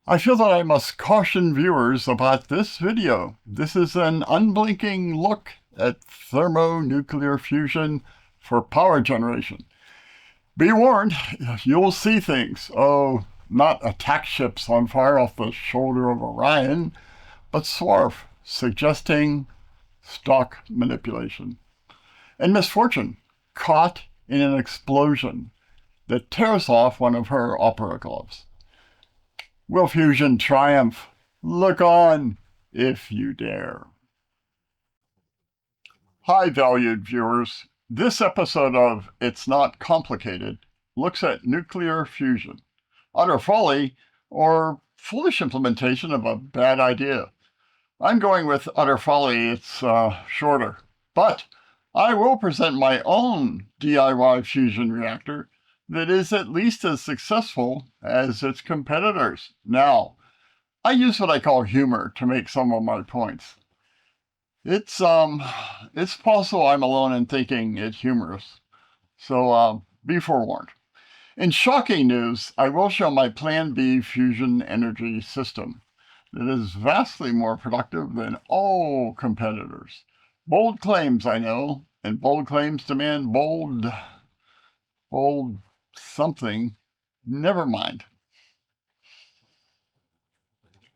I feel that I must caution viewers about this video. This is an unblinking look at thermonuclear fusion for power generation. Be warned, you'll see things. Oh, not attack ships on fire off the shoulder of Orion, but swarf, suggesting stock manipulation. And misfortune, caught in an explosion that tears off one of her opera gloves. Will fusion triumph? Look on, if you dare. Hi, valued viewers. This episode of It's Not Complicated looks at nuclear fusion, utter folly, or foolish implementation of a bad idea. I'm going with utter folly. It's shorter. But I will present my own DIY fusion reactor that is at least as successful as its competitors. Now, I use what I call humor to make some of my points. It's possible I'm alone in thinking it humorous, so be forewarned. In shocking news, I will show my Plan B fusion energy system that is vastly more productive than all competitors. Bold claims, I know, and bold claims demand bold something. Never mind.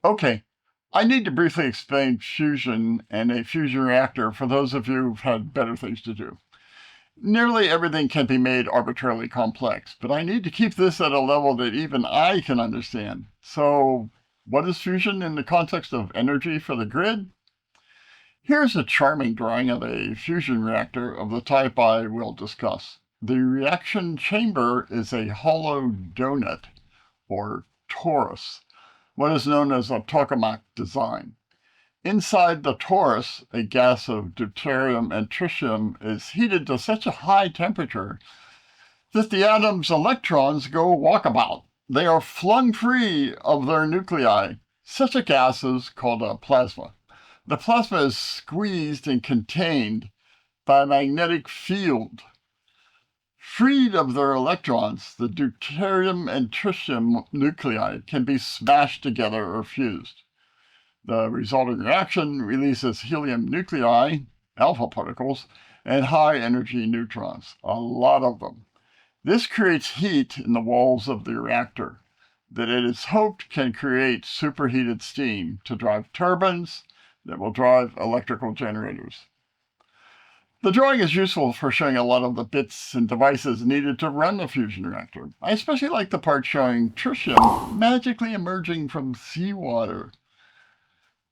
Okay, I need to briefly explain fusion and a fusion reactor for those of you who've had better things to do. Nearly everything can be made arbitrarily complex, but I need to keep this at a level that even I can understand. So, what is fusion in the context of energy for the grid? Here's a charming drawing of a fusion reactor of the type I will discuss. The reaction chamber is a hollow donut, or torus, what is known as a tokamak design. Inside the torus, a gas of deuterium and tritium is heated to such a high temperature that the atom's electrons go walkabout. They are flung free of their nuclei. Such a gas is called a plasma. The plasma is squeezed and contained by a magnetic field. Freed of their electrons, the deuterium and tritium nuclei can be smashed together or fused. The resulting reaction releases helium nuclei, alpha particles, and high-energy neutrons, a lot of them. This creates heat in the walls of the reactor that it is hoped can create superheated steam to drive turbines that will drive electrical generators. The drawing is useful for showing a lot of the bits and devices needed to run the fusion reactor. I especially like the part showing tritium magically emerging from seawater.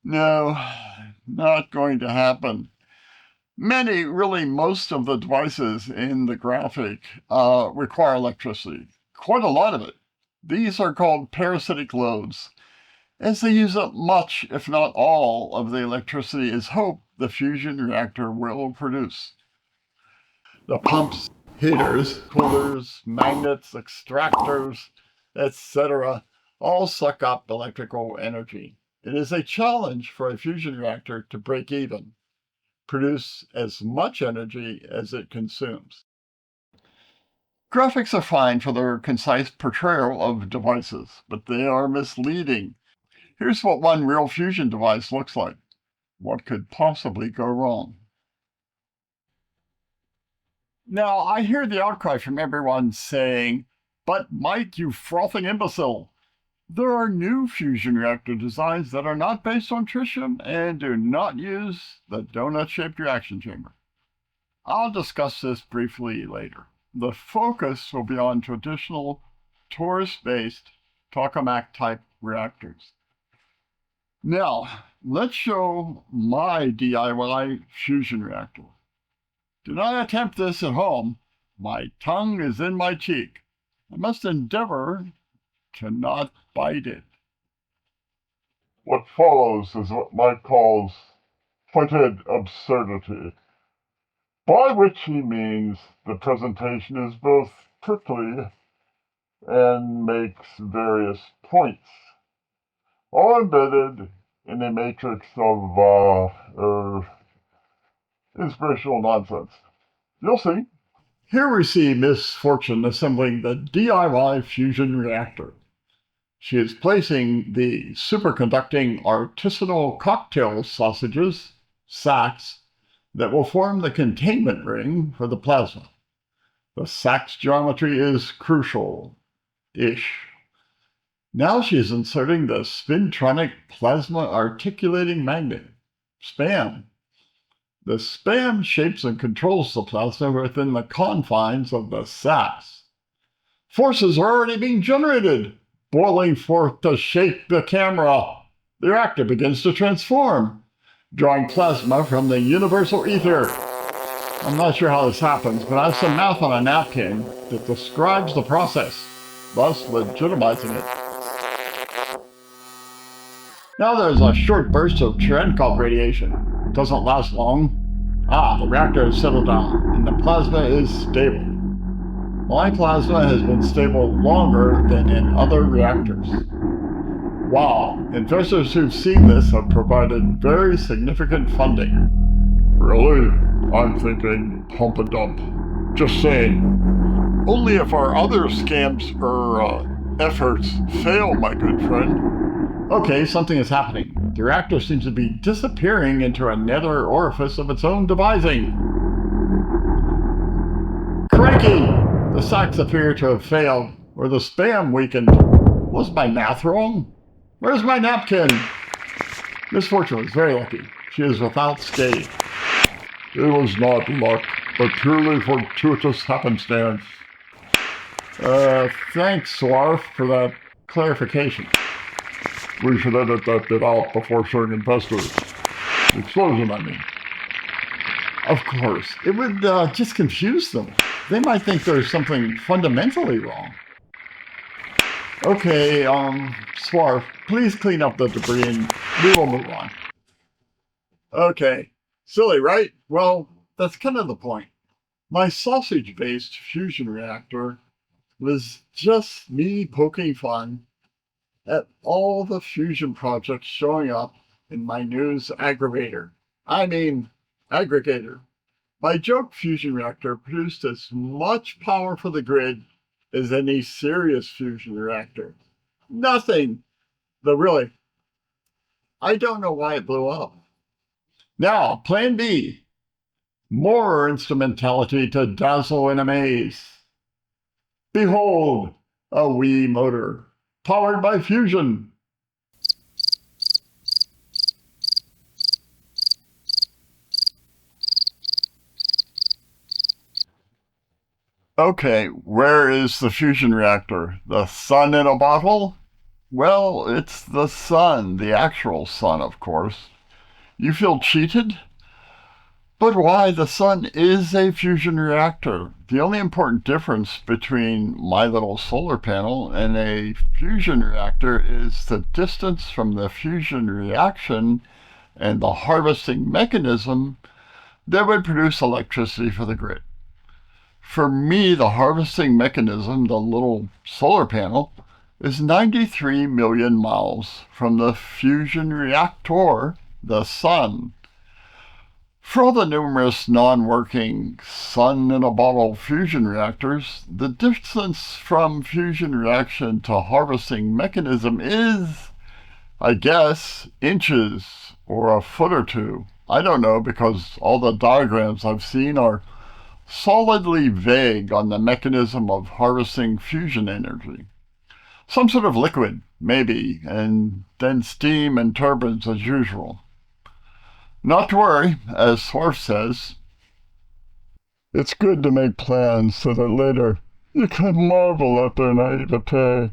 No, not going to happen. Most of the devices in the graphic require electricity. Quite a lot of it. These are called parasitic loads, as they use up much, if not all, of the electricity is hoped the fusion reactor will produce. The pumps, heaters, coolers, magnets, extractors, etc., all suck up electrical energy. It is a challenge for a fusion reactor to break even, produce as much energy as it consumes. Graphics are fine for their concise portrayal of devices, but they are misleading. Here's what one real fusion device looks like. What could possibly go wrong? Now, I hear the outcry from everyone saying, "But Mike, you frothing imbecile, there are new fusion reactor designs that are not based on tritium and do not use the donut-shaped reaction chamber." I'll discuss this briefly later. The focus will be on traditional torus-based tokamak-type reactors. Now, let's show my DIY fusion reactor. Do not attempt this at home. My tongue is in my cheek. I must endeavor to not bite it. What follows is what Mike calls pointed absurdity, by which he means the presentation is both prickly and makes various points, all embedded in a matrix of inspirational nonsense. You'll see. Here we see Miss Fortune assembling the DIY fusion reactor. She is placing the superconducting artisanal cocktail sausages, sacks, that will form the containment ring for the plasma. The sack's geometry is crucial-ish. Now she is inserting the spintronic plasma articulating magnet, SPAM. The SPAM shapes and controls the plasma within the confines of the sacks. Forces are already being generated, boiling forth to shape the camera. The reactor begins to transform, drawing plasma from the universal ether. I'm not sure how this happens, but I have some math on a napkin that describes the process, thus legitimizing it. Now there's a short burst of Cherenkov radiation. It doesn't last long. The reactor has settled down, and the plasma is stable. My plasma has been stable longer than in other reactors. Wow, investors who've seen this have provided very significant funding. Really? I'm thinking pump and dump. Just saying. Only if our other scams or efforts fail, my good friend. Okay, something is happening. The reactor seems to be disappearing into another orifice of its own devising. Crikey! The sacks appear to have failed, or the SPAM weakened. Was my math wrong? Where's my napkin? Miss Fortune was very lucky. She is without scathe. It was not luck, but purely fortuitous happenstance. Thanks, Swarf, for that clarification. We should edit that bit out before showing investors. The explosion, I mean. Of course. It would just confuse them. They might think there's something fundamentally wrong. Okay, Swarf, please clean up the debris and we will move on. Okay. Silly, right? Well, that's kind of the point. My sausage-based fusion reactor was just me poking fun at all the fusion projects showing up in my news aggregator. My joke fusion reactor produced as much power for the grid as any serious fusion reactor. Nothing. Though really, I don't know why it blew up. Now, plan B. More instrumentality to dazzle and amaze. Behold, a wee motor, powered by fusion. Okay, where is the fusion reactor? The sun in a bottle? Well, it's the sun, the actual sun, of course. You feel cheated? But why? The sun is a fusion reactor. The only important difference between my little solar panel and a fusion reactor is the distance from the fusion reaction and the harvesting mechanism that would produce electricity for the grid. For me, the harvesting mechanism, the little solar panel, is 93 million miles from the fusion reactor, the sun. For all the numerous non-working sun-in-a-bottle fusion reactors, the distance from fusion reaction to harvesting mechanism is, I guess, inches or a foot or two. I don't know, because all the diagrams I've seen are solidly vague on the mechanism of harvesting fusion energy. Some sort of liquid, maybe, and then steam and turbines as usual. Not to worry, as Swarf says, it's good to make plans so that later you can marvel at their naivete.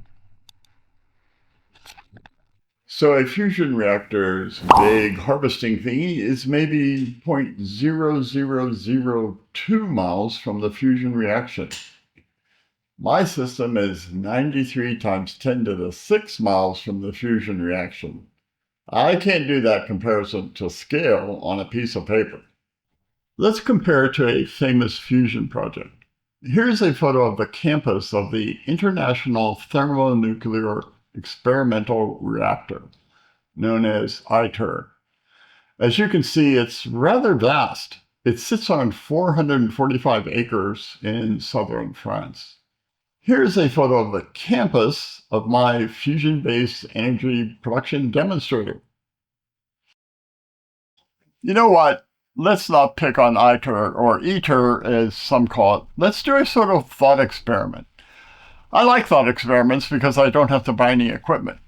So a fusion reactor's vague harvesting thingy is maybe 0.0002 miles from the fusion reaction. My system is 93 times 10 to the 6 miles from the fusion reaction. I can't do that comparison to scale on a piece of paper. Let's compare it to a famous fusion project. Here's a photo of the campus of the International Thermonuclear Experimental Reactor, known as ITER. As you can see, it's rather vast. It sits on 445 acres in southern France. Here's a photo of the campus of my fusion-based energy production demonstrator. You know what? Let's not pick on ITER or ITER as some call it. Let's do a sort of thought experiment. I like thought experiments because I don't have to buy any equipment.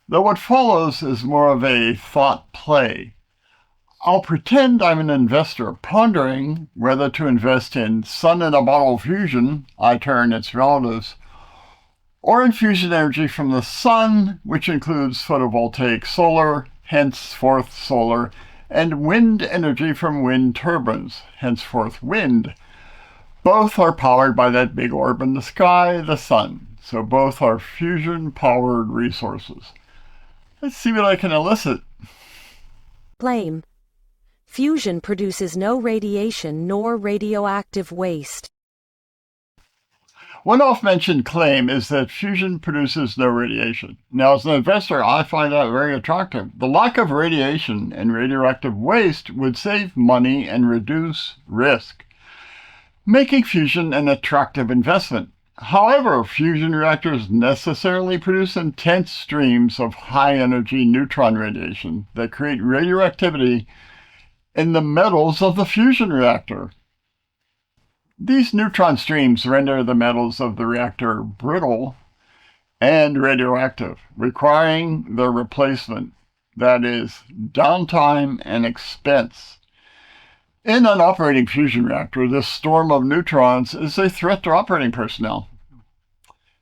Though what follows is more of a thought play. I'll pretend I'm an investor pondering whether to invest in sun-in-a-bottle fusion, ITER and its relatives, or in fusion energy from the sun, which includes photovoltaic solar, henceforth solar, and wind energy from wind turbines, henceforth wind. Both are powered by that big orb in the sky, the sun, so both are fusion-powered resources. Let's see what I can elicit. Claim. Fusion produces no radiation nor radioactive waste. One oft-mentioned claim is that fusion produces no radiation. Now, as an investor, I find that very attractive. The lack of radiation and radioactive waste would save money and reduce risk, making fusion an attractive investment. However, fusion reactors necessarily produce intense streams of high-energy neutron radiation that create radioactivity in the metals of the fusion reactor. These neutron streams render the metals of the reactor brittle and radioactive, requiring their replacement, that is, downtime and expense. In an operating fusion reactor, this storm of neutrons is a threat to operating personnel.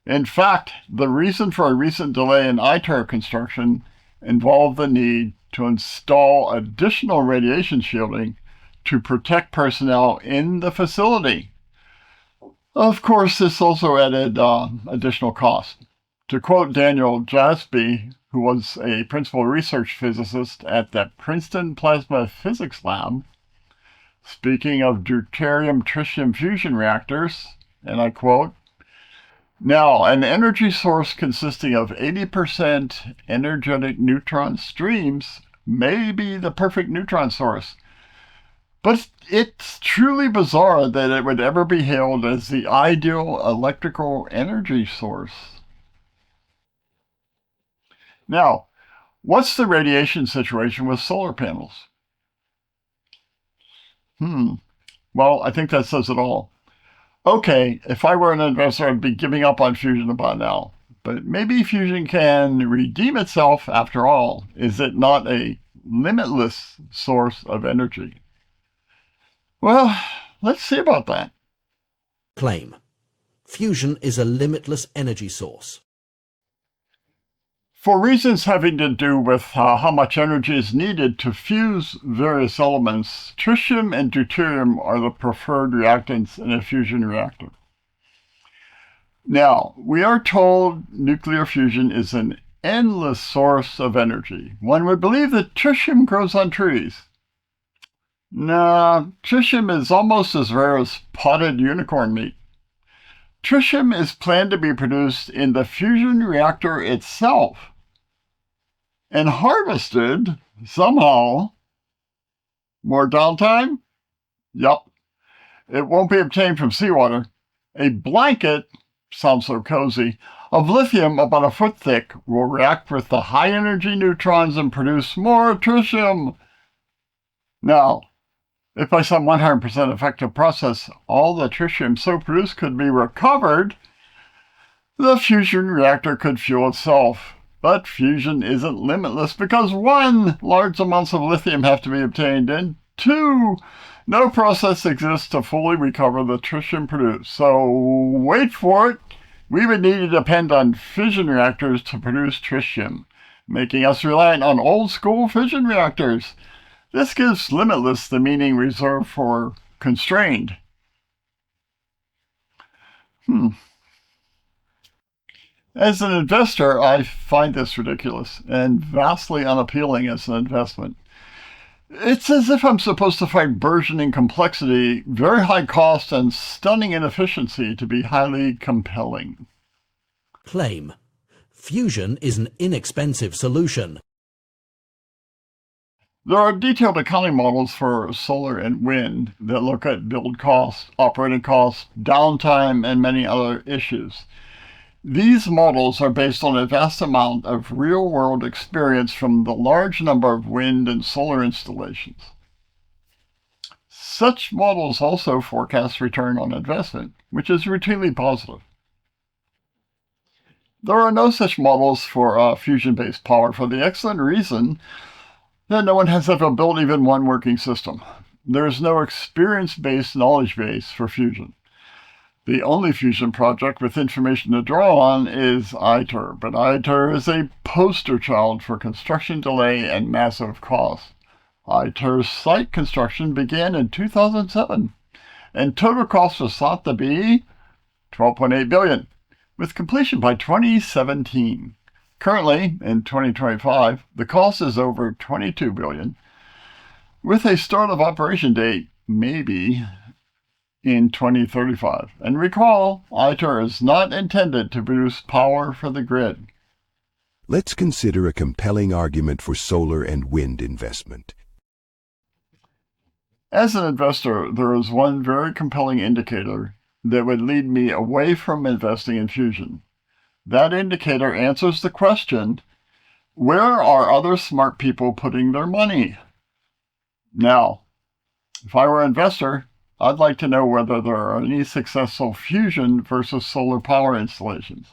In fact, the reason for a recent delay in ITER construction involved the need to install additional radiation shielding to protect personnel in the facility. Of course, this also added additional cost. To quote Daniel Jaspi, who was a principal research physicist at the Princeton Plasma Physics Lab, speaking of deuterium-tritium fusion reactors, and I quote, "Now, an energy source consisting of 80% energetic neutron streams may be the perfect neutron source. But it's truly bizarre that it would ever be hailed as the ideal electrical energy source." Now, what's the radiation situation with solar panels? Well, I think that says it all. Okay, if I were an investor, I'd be giving up on fusion about now. But maybe fusion can redeem itself after all. Is it not a limitless source of energy? Well, let's see about that. Claim. Fusion is a limitless energy source. For reasons having to do with how much energy is needed to fuse various elements, tritium and deuterium are the preferred reactants in a fusion reactor. Now, we are told nuclear fusion is an endless source of energy. One would believe that tritium grows on trees. Nah, tritium is almost as rare as potted unicorn meat. Tritium is planned to be produced in the fusion reactor itself and harvested somehow. More downtime? Yup. It won't be obtained from seawater. A blanket, sounds so cozy, of lithium about a foot thick will react with the high-energy neutrons and produce more tritium. Now, if by some 100% effective process all the tritium so produced could be recovered, the fusion reactor could fuel itself. But fusion isn't limitless because 1, large amounts of lithium have to be obtained, and 2, no process exists to fully recover the tritium produced. So wait for it, we would need to depend on fission reactors to produce tritium, making us reliant on old-school fission reactors. This gives limitless the meaning reserved for constrained. As an investor, I find this ridiculous and vastly unappealing as an investment. It's as if I'm supposed to find burgeoning complexity, very high cost, and stunning inefficiency to be highly compelling. Claim. Fusion is an inexpensive solution. There are detailed accounting models for solar and wind that look at build costs, operating costs, downtime, and many other issues. These models are based on a vast amount of real-world experience from the large number of wind and solar installations. Such models also forecast return on investment, which is routinely positive. There are no such models for fusion-based power for the excellent reason that no one has ever built even one working system. There is no experience-based knowledge base for fusion. The only fusion project with information to draw on is ITER, but ITER is a poster child for construction delay and massive cost. ITER's site construction began in 2007, and total cost was thought to be $12.8 billion, with completion by 2017. Currently, in 2025, the cost is over $22 billion, with a start of operation date maybe in 2035. And recall, ITER is not intended to produce power for the grid. Let's consider a compelling argument for solar and wind investment. As an investor, there is one very compelling indicator that would lead me away from investing in fusion. That indicator answers the question, where are other smart people putting their money? Now, if I were an investor, I'd like to know whether there are any successful fusion versus solar power installations.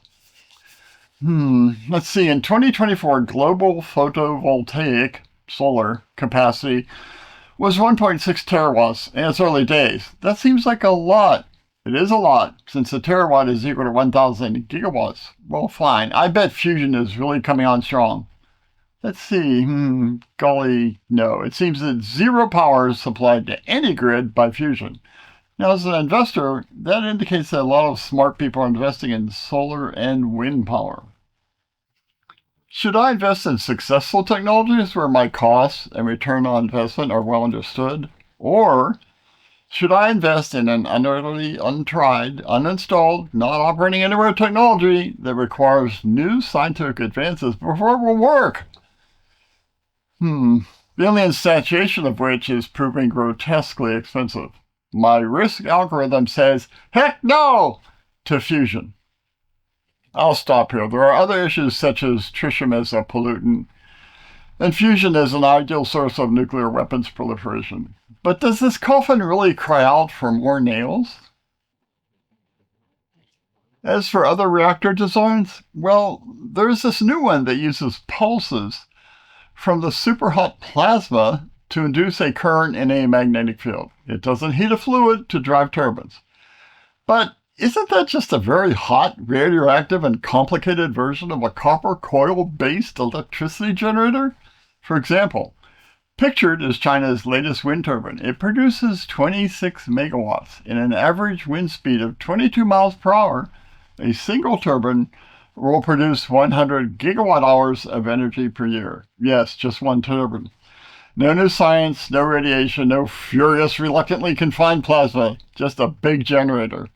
Let's see, in 2024, global photovoltaic solar capacity was 1.6 terawatts in its early days. That seems like a lot. It is a lot, since a terawatt is equal to 1,000 gigawatts. Well, fine. I bet fusion is really coming on strong. Let's see. Golly, no. It seems that zero power is supplied to any grid by fusion. Now, as an investor, that indicates that a lot of smart people are investing in solar and wind power. Should I invest in successful technologies where my costs and return on investment are well understood? Or should I invest in an utterly untried, uninstalled, not operating anywhere technology that requires new scientific advances before it will work? The only instantiation of which is proving grotesquely expensive. My risk algorithm says, heck no, to fusion. I'll stop here. There are other issues such as tritium as a pollutant, and fusion as an ideal source of nuclear weapons proliferation. But does this coffin really cry out for more nails? As for other reactor designs, well, there's this new one that uses pulses from the superhot plasma to induce a current in a magnetic field. It doesn't heat a fluid to drive turbines. But isn't that just a very hot, radioactive, and complicated version of a copper coil-based electricity generator? For example, pictured is China's latest wind turbine. It produces 26 megawatts in an average wind speed of 22 miles per hour. A single turbine will produce 100 gigawatt hours of energy per year. Yes, just one turbine. No new science, no radiation, no furious, reluctantly confined plasma, just a big generator.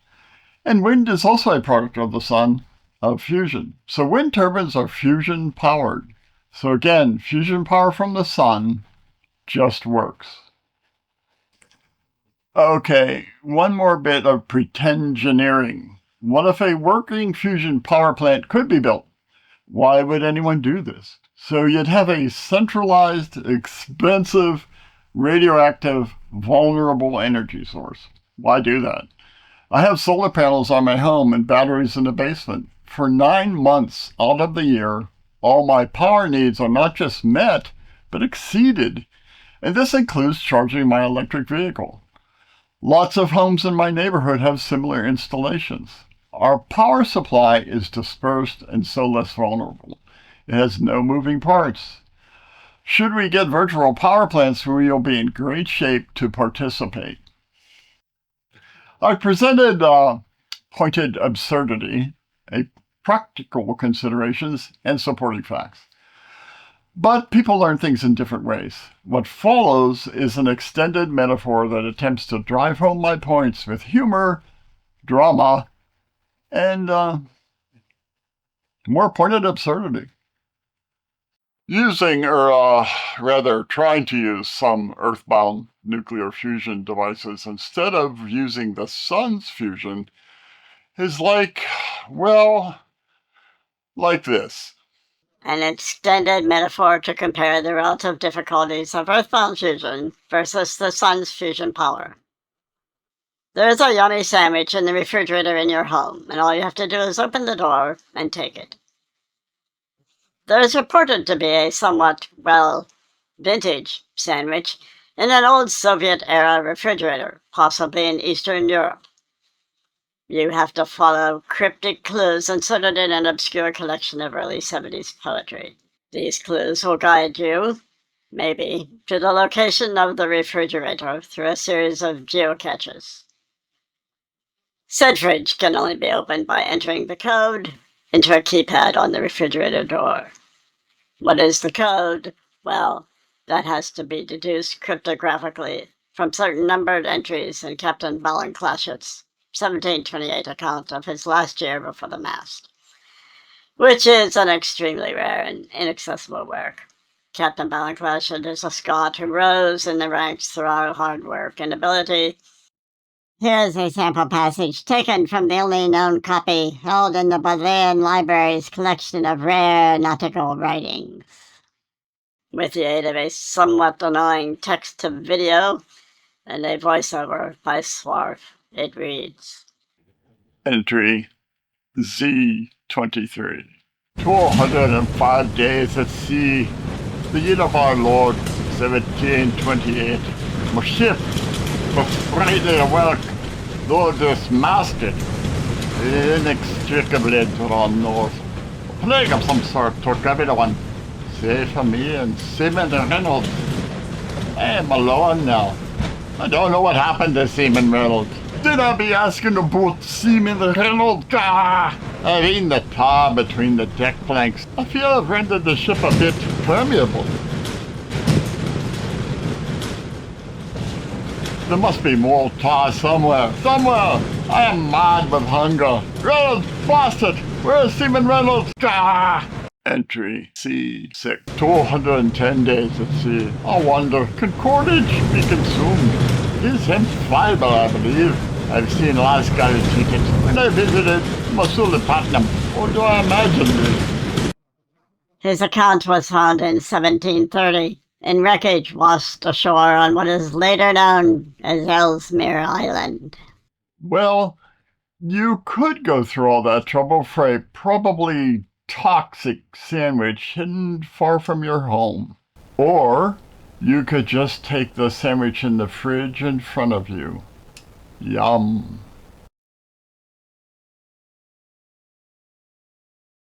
And wind is also a product of the sun, of fusion. So wind turbines are fusion powered. So again, fusion power from the sun just works. Okay, one more bit of pretengineering. What if a working fusion power plant could be built? Why would anyone do this? So you'd have a centralized, expensive, radioactive, vulnerable energy source. Why do that? I have solar panels on my home and batteries in the basement. For 9 months out of the year, all my power needs are not just met, but exceeded. And this includes charging my electric vehicle. Lots of homes in my neighborhood have similar installations. Our power supply is dispersed and so less vulnerable. It has no moving parts. Should we get virtual power plants, we will be in great shape to participate. I presented pointed absurdity, practical considerations, and supporting facts. But people learn things in different ways. What follows is an extended metaphor that attempts to drive home my points with humor, drama, and more pointed absurdity. Using, or rather trying to use, some earthbound nuclear fusion devices instead of using the sun's fusion is like, well, Like this. An extended metaphor to compare the relative difficulties of Earthbound fusion versus the Sun's fusion power. There's a yummy sandwich in the refrigerator in your home, and all you have to do is open the door and take it. There's reported to be a somewhat, vintage sandwich in an old Soviet-era refrigerator, possibly in Eastern Europe. You have to follow cryptic clues inserted in an obscure collection of early 70s poetry. These clues will guide you, maybe, to the location of the refrigerator through a series of geocaches. Said fridge can only be opened by entering the code into a keypad on the refrigerator door. What is the code? Well, that has to be deduced cryptographically from certain numbered entries in Captain Ballenclashet's 1728 account of his last year before the mast, which is an extremely rare and inaccessible work. Captain Ballenclashet is a Scot who rose in the ranks through our hard work and ability. Here's a sample passage taken from the only known copy held in the Bodleian Library's collection of rare nautical writings. With the aid of a somewhat annoying text-to-video and a voiceover by Swarf, it reads, Entry Z23. 205 days at sea, the year of our Lord, 1728. My ship was brightly awake, though dismasted, inextricably drawn north. A plague of some sort took everyone, save for me and Seaman Reynolds. I am alone now. I don't know what happened to Seaman Reynolds. Did I be asking about Seaman Reynolds? I've eaten the tar between the deck planks. I feel I've rendered the ship a bit permeable. There must be more tar somewhere. Somewhere! I am mad with hunger. Reynolds, bastard! Where's Seaman Reynolds? Entry C6. 210 days at sea. I wonder, can cordage be consumed? It is hemp fiber, I believe. I've seen Lascars eat it when I visited Masulipatam. Or do I imagine this? His account was found in 1730 in wreckage washed ashore on what is later known as Ellesmere Island. Well, you could go through all that trouble for a probably toxic sandwich hidden far from your home. Or you could just take the sandwich in the fridge in front of you. Yum.